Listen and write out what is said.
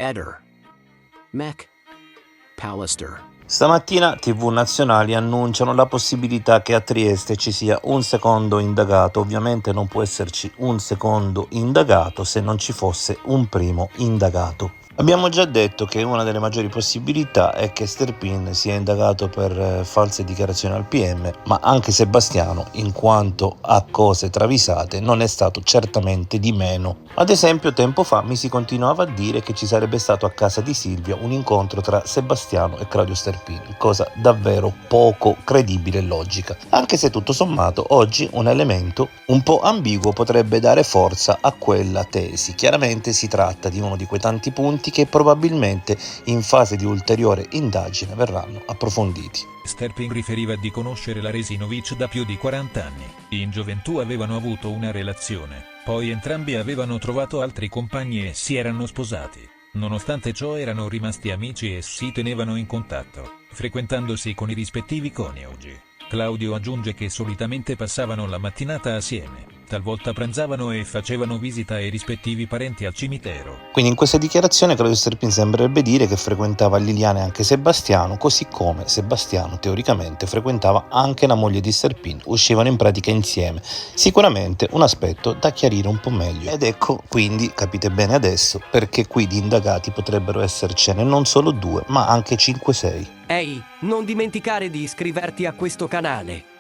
Eder. Mech. Pallister. Stamattina TV nazionali annunciano la possibilità che a Trieste ci sia un secondo indagato. Ovviamente non può esserci un secondo indagato se non ci fosse un primo indagato. Abbiamo già detto che una delle maggiori possibilità è che Sterpin sia indagato per false dichiarazioni al PM, ma anche Sebastiano, in quanto a cose travisate, non è stato certamente di meno. Ad esempio, tempo fa mi si continuava a dire che ci sarebbe stato a casa di Silvia un incontro tra Sebastiano e Claudio Sterpin, cosa davvero poco credibile e logica, anche se tutto sommato oggi un elemento un po' ambiguo potrebbe dare forza a quella tesi. Chiaramente si tratta di uno di quei tanti punti che probabilmente in fase di ulteriore indagine verranno approfonditi. Sterpin riferiva di conoscere la Resinovic da più di 40 anni. In gioventù avevano avuto una relazione, poi entrambi avevano trovato altri compagni e si erano sposati. Nonostante ciò erano rimasti amici e si tenevano in contatto, frequentandosi con i rispettivi coniugi. Claudio aggiunge che solitamente passavano la mattinata assieme, talvolta pranzavano e facevano visita ai rispettivi parenti al cimitero. Quindi in questa dichiarazione Claudio Sterpin sembrerebbe dire che frequentava Liliana e anche Sebastiano, così come Sebastiano teoricamente frequentava anche la moglie di Sterpin, uscivano in pratica insieme. Sicuramente un aspetto da chiarire un po' meglio. Ed ecco quindi, capite bene adesso, perché qui di indagati potrebbero essercene non solo 2, ma anche 5-6. Ehi, non dimenticare di iscriverti a questo canale.